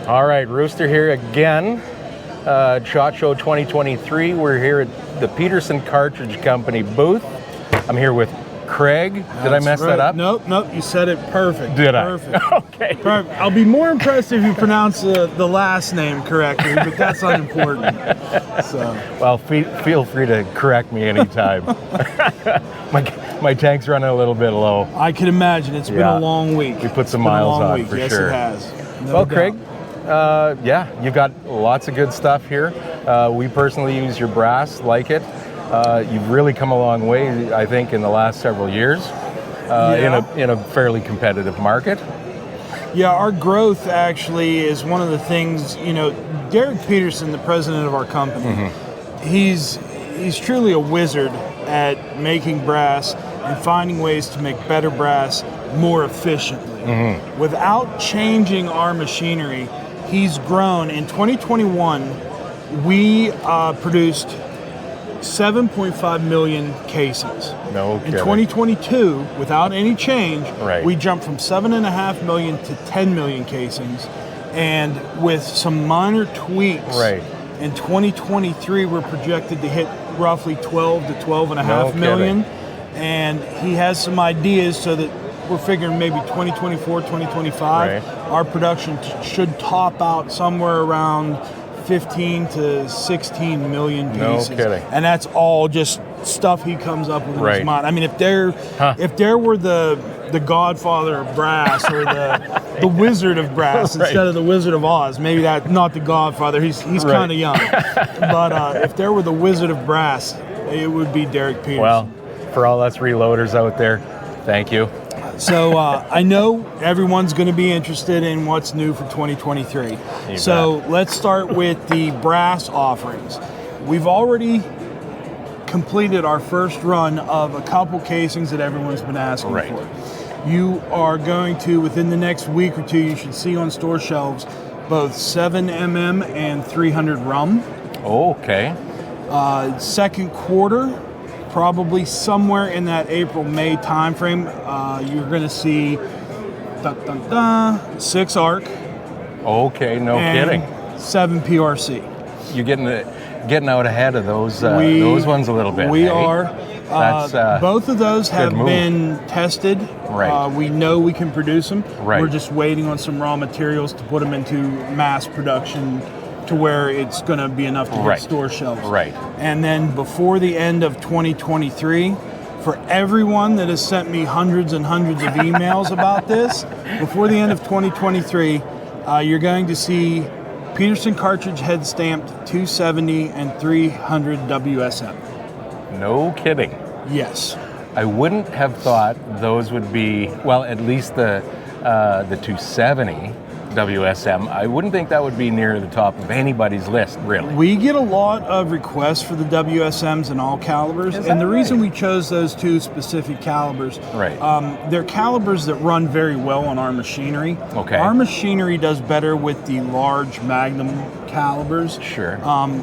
All right, Rooster here again. SHOT Show 2023. We're here at the Peterson Cartridge Company booth. I'm here with Craig. Did I mess that up? Nope. You said it perfect. Did I? Perfect. Okay. Perfect. I'll be more impressed if you pronounce the last name correctly, but that's unimportant. So. Well, feel free to correct me anytime. My tank's running a little bit low. I can imagine. It's been a long week. We put some miles on for yes, sure. Yes, it has. Well, Craig, you've got lots of good stuff here. We personally use your brass, like it. You've really come a long way, I think, in the last several years in a fairly competitive market. Yeah, our growth actually is one of the things, Derek Peterson, the president of our company, he's truly a wizard at making brass and finding ways to make better brass more efficiently. Without changing our machinery, he's grown. In 2021, we produced 7.5 million casings. No kidding. In 2022, without any change, we jumped from 7.5 million to 10 million casings. And with some minor tweaks, in 2023, we're projected to hit roughly 12 to 12.5 million. And he has some ideas so that we're figuring maybe 2024, 2025, our production should top out somewhere around 15 to 16 million pieces. No kidding. And that's all just stuff he comes up with in his mind. I mean, if there were the godfather of brass or the wizard of brass instead of the Wizard of Oz, maybe that, not the godfather, he's kind of young. But if there were the wizard of brass, it would be Derek Peterson. Well, for all us reloaders out there, thank you. So I know everyone's going to be interested in what's new for 2023. So let's start with the brass offerings. We've already completed our first run of a couple casings that everyone's been asking for. You are going to, within the next week or two, you should see on store shelves both 7mm and 300 rum. Okay. Second quarter, probably somewhere in that April-May timeframe, you're going to see 6 arc. Okay, no kidding. 7 PRC. You're getting out ahead of those ones a little bit. We are. Both of those have been tested. We know we can produce them. We're just waiting on some raw materials to put them into mass production to where it's going to be enough to hit store shelves. And then before the end of 2023, for everyone that has sent me hundreds and hundreds of emails about this, before the end of 2023, you're going to see Peterson Cartridge head stamped 270 and 300 WSM. No kidding. Yes. I wouldn't have thought those would be, well, at least the 270 WSM. I wouldn't think that would be near the top of anybody's list, really. We get a lot of requests for the WSMs in all calibers, and the reason we chose those two specific calibers, they're calibers that run very well on our machinery. Our machinery does better with the large Magnum calibers,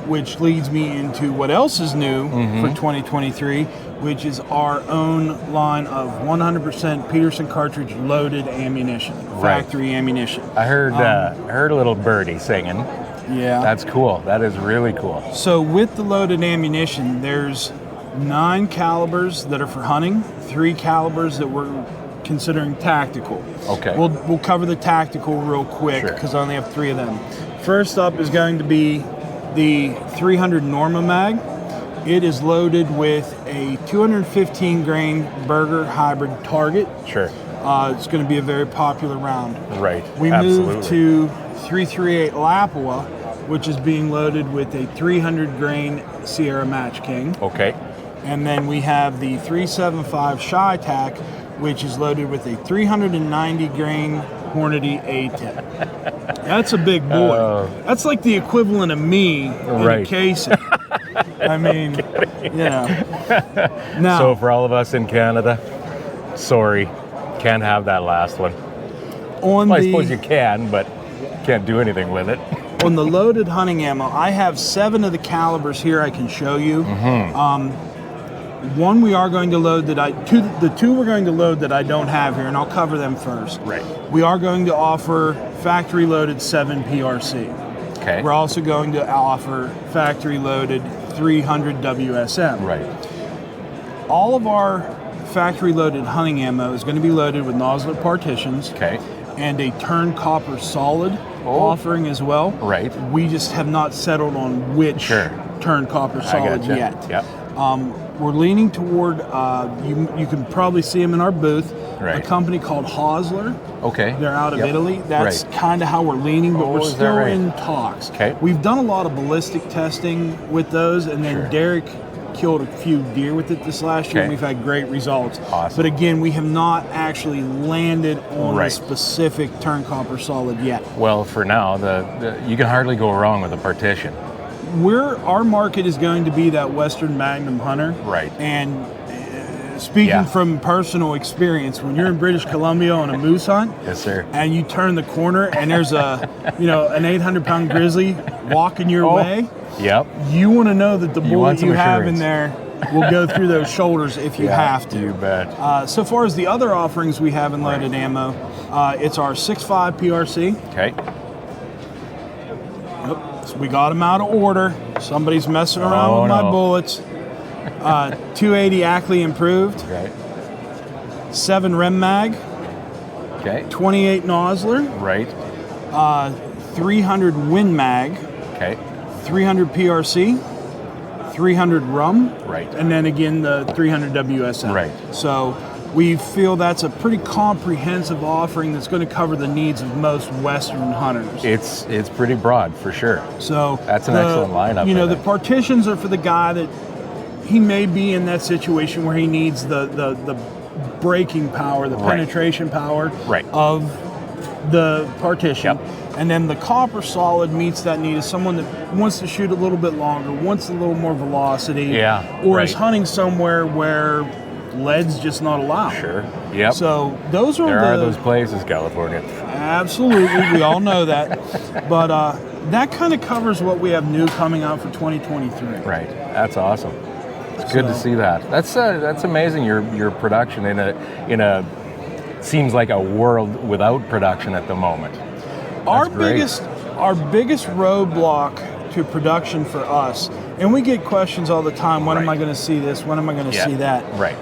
which leads me into what else is new for 2023, which is our own line of 100% Peterson Cartridge loaded ammunition, factory ammunition. I heard a little birdie singing. Yeah. That's cool. That is really cool. So with the loaded ammunition, there's 9 calibers that are for hunting, 3 calibers that we're considering tactical. We'll cover the tactical real quick because I only have 3 of them. First up is going to be the 300 Norma Mag. It is loaded with a 215 grain Berger hybrid target. It's going to be a very popular round. We moved to 338 Lapua, which is being loaded with a 300 grain Sierra Match King. And then we have the 375 Chi-Tac, which is loaded with a 390 grain Hornady A10. That's a big boy. That's like the equivalent of me in a casing. I mean, Now, so for all of us in Canada, sorry, can't have that last one. I suppose you can, but can't do anything with it. On the loaded hunting ammo, I have 7 of the calibers here I can show you. One we are going to load the two we're going to load that I don't have here, and I'll cover them first. Right. We are going to offer factory loaded 7 PRC. Okay. We're also going to offer factory loaded 300 WSM. Right. All of our factory loaded hunting ammo is going to be loaded with nozzler partitions. Okay. And a turn copper solid offering as well. Right. We just have not settled on which turn copper solid yet. Yep. We're leaning toward, you can probably see them in our booth, right. a company called Hosler. Okay. They're out of Italy. That's kind of how we're leaning, but we're still in talks. Okay. We've done a lot of ballistic testing with those, and then Derek killed a few deer with it this last year, and we've had great results. Awesome. But again, we have not actually landed on a specific turn copper solid yet. Well, for now, you can hardly go wrong with a partition. Our market is going to be that Western Magnum hunter. Right. And speaking from personal experience, when you're in British Columbia on a moose hunt, yes, sir, and you turn the corner and there's an 800-pound grizzly walking your way. Yep. You want to know that the bullet you have in there will go through those shoulders if you have to. You bet. So far as the other offerings we have in loaded ammo, it's our 6.5 PRC. Okay. So we got them out of order. Somebody's messing around with my bullets. 280 Ackley improved. Okay. 7 Rem mag. Okay. 28 Nosler. Right. 300 Win mag. Okay. 300 PRC. 300 Rum. Right. And then again the 300 WSM. Right. So we feel that's a pretty comprehensive offering that's going to cover the needs of most Western hunters. It's pretty broad for sure. So that's an excellent lineup. The partitions are for the guy that he may be in that situation where he needs the breaking power, the penetration power of the partition. Yep. And then the copper solid meets that need of someone that wants to shoot a little bit longer, wants a little more velocity, or is hunting somewhere where lead's just not allowed. Sure. Yep. So those are there are those places, California. Absolutely, we all know that. But that kind of covers what we have new coming out for 2023. Right. That's awesome. It's good to see that. That's amazing. Your production in a seems like a world without production at the moment. Our biggest roadblock to production for us, and we get questions all the time, when am I going to see this? When am I going to see that? Right.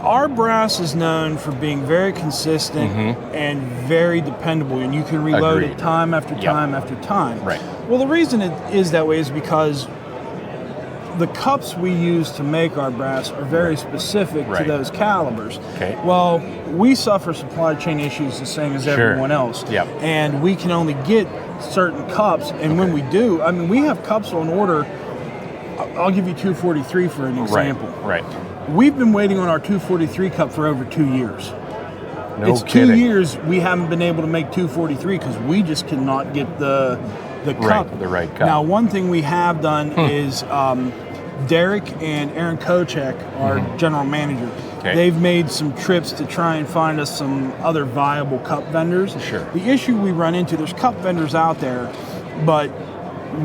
Our brass is known for being very consistent and very dependable, and you can reload it time after time after time. Right. Well, the reason it is that way is because the cups we use to make our brass are very specific to those calibers. Okay. Well, we suffer supply chain issues the same as everyone else. Yep. And we can only get certain cups, and when we do, I mean, we have cups on order. I'll give you 243 for an example. Right. We've been waiting on our 243 cup for over 2 years. It's kidding. 2 years we haven't been able to make 243 because we just cannot get the cup. The right cup. Now, one thing we have done is Derek and Aaron Kochek, our general manager, they've made some trips to try and find us some other viable cup vendors. Sure. The issue we run into, there's cup vendors out there, but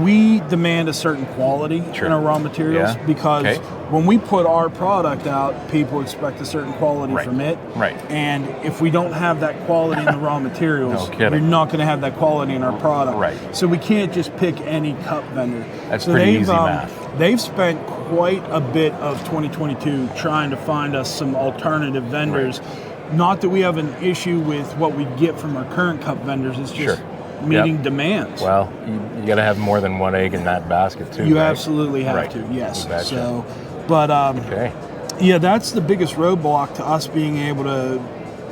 we demand a certain quality in our raw materials because when we put our product out, people expect a certain quality from it. Right. And if we don't have that quality in the raw materials, we're not going to have that quality in our product. Right. So we can't just pick any cup vendor. That's pretty easy math. They've spent quite a bit of 2022 trying to find us some alternative vendors. Right. Not that we have an issue with what we get from our current cup vendors. It's just meeting demands. Well, you got to have more than one egg in that basket too. You absolutely have to. Yes. So, but that's the biggest roadblock to us being able to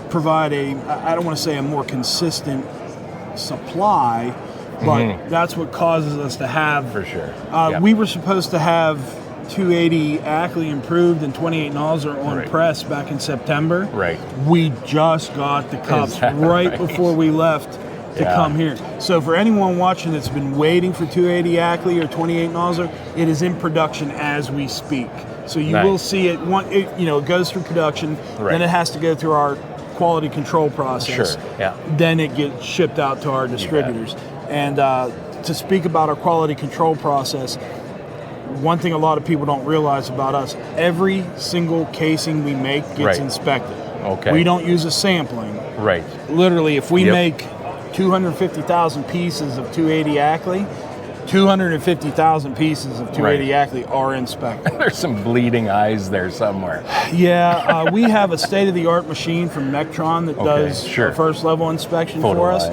provide I don't want to say a more consistent supply, but that's what causes us to have. For sure. We were supposed to have 280 Ackley improved and 28 Nosler on press back in September. Right. We just got the cups right before we left to come here. So for anyone watching that's been waiting for 280 Ackley or 28 Nosler, it is in production as we speak. So you will see it. It goes through production, then it has to go through our quality control process. Sure. Yeah. Then it gets shipped out to our distributors. And to speak about our quality control process, one thing a lot of people don't realize about us, every single casing we make gets inspected. Okay. We don't use a sampling. Right. Literally, if we make 250,000 pieces of 280 Ackley, 250,000 pieces of 280 Ackley are inspected. There's some bleeding eyes there somewhere. Yeah, we have a state-of-the-art machine from Mectron that does a first-level inspection for us.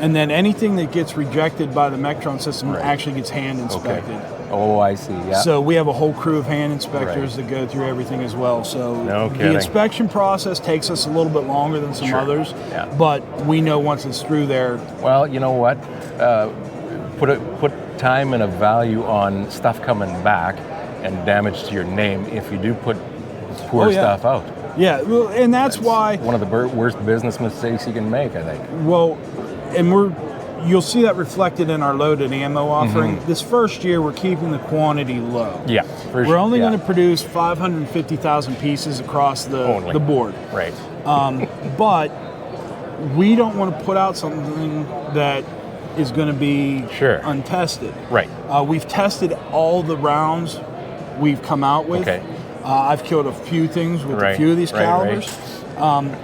And then anything that gets rejected by the Mectron system actually gets hand inspected. Oh, I see, So we have a whole crew of hand inspectors that go through everything as well. So the inspection process takes us a little bit longer than some others, but we know once it's through there. Well, you know what? Put time and a value on stuff coming back and damage to your name if you do put poor stuff out. Yeah, well, and that's why one of the worst business mistakes you can make, I think. Well, and you'll see that reflected in our loaded ammo offering. This first year, we're keeping the quantity low. Yeah, we're only going to produce 550,000 pieces across the board. Right. But we don't want to put out something that is going to be untested. Right. We've tested all the rounds we've come out with. Okay. I've killed a few things with a few of these calibers.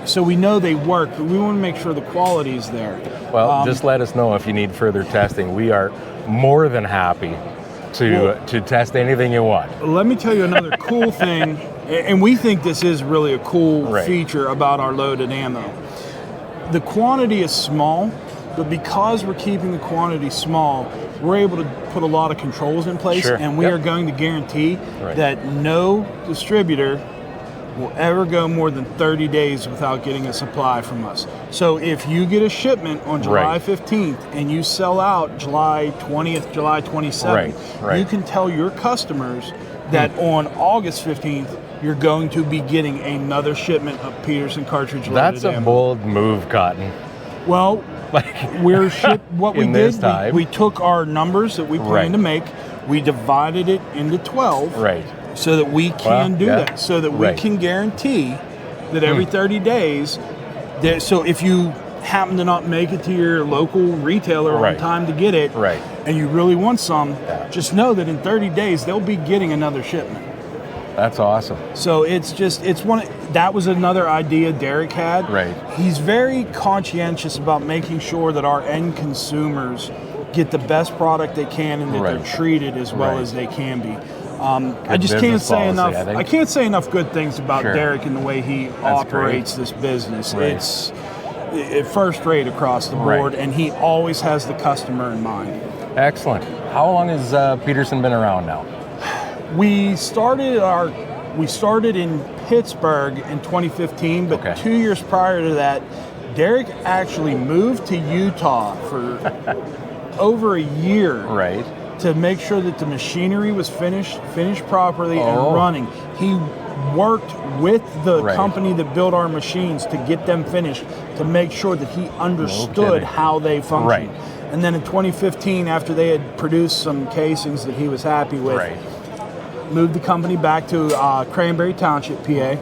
So we know they work, but we want to make sure the quality is there. Well, just let us know if you need further testing. We are more than happy to test anything you want. Let me tell you another cool thing, and we think this is really a cool feature about our loaded ammo. The quantity is small, but because we're keeping the quantity small, we're able to put a lot of controls in place, and we are going to guarantee that no distributor will ever go more than 30 days without getting a supply from us. So if you get a shipment on July 15th and you sell out July 20th, July 27th, you can tell your customers that on August 15th, you're going to be getting another shipment of Peterson Cartridge loaded That's a ammo. bold move, Cotton. Well, what we did, we took our numbers that we planned to make, we divided it into 12, so that we can do that, so that we can guarantee that every 30 days, so if you happen to not make it to your local retailer on time to get it, and you really want some, just know that in 30 days they'll be getting another shipment. That's awesome. So that was another idea Derek had. He's very conscientious about making sure that our end consumers get the best product they can and that they're treated as well as they can be. I just can't say enough. I can't say enough good things about Derek and the way he operates this business. It's first rate across the board, and he always has the customer in mind. Excellent. How long has Peterson been around now? We started in Pittsburgh in 2015, but 2 years prior to that, Derek actually moved to Utah for over a year to make sure that the machinery was finished properly and running. He worked with the company that built our machines to get them finished, to make sure that he understood how they function. And then in 2015, after they had produced some casings that he was happy with, moved the company back to Cranberry Township, PA,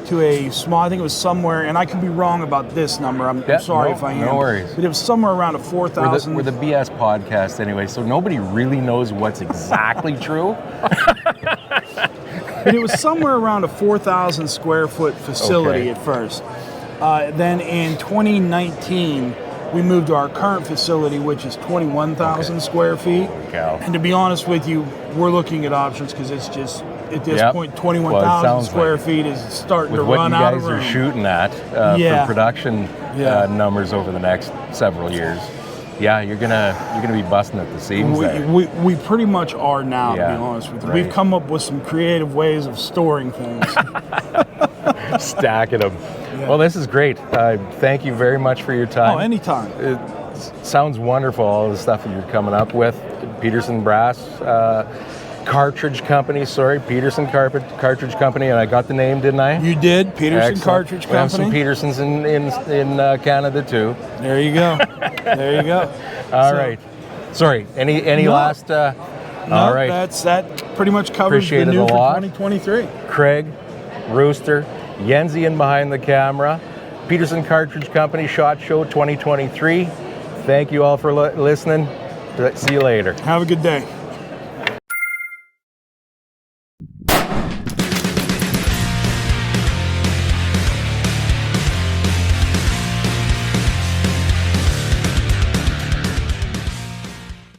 to a small, I think it was somewhere, and I could be wrong about this number, I'm sorry if I am. No worries. But it was somewhere around a 4,000. We're the BS podcast anyway, so nobody really knows what's exactly true. But it was somewhere around a 4,000 square foot facility at first. Then in 2019, we moved to our current facility, which is 21,000 square feet. And to be honest with you, we're looking at options because it's just, at this point, 21,000 square feet is starting to run out of room. What you guys are shooting at for production numbers over the next several years, you're gonna be busting at the seams there. We pretty much are now, to be honest with you. We've come up with some creative ways of storing things. Stacking them. Well, this is great. Thank you very much for your time. Oh, anytime. It sounds wonderful, all the stuff that you're coming up with. Peterson Brass Cartridge Company, Peterson Cartridge Company, and I got the name, didn't I? You did, Peterson Cartridge Company. We have some Petersons in Canada too. There you go. There you go. All right. Sorry, any last... all right. That pretty much covers the new for 2023. Craig, Rooster, Yenzian behind the camera, Peterson Cartridge Company SHOT Show 2023. Thank you all for listening. See you later. Have a good day.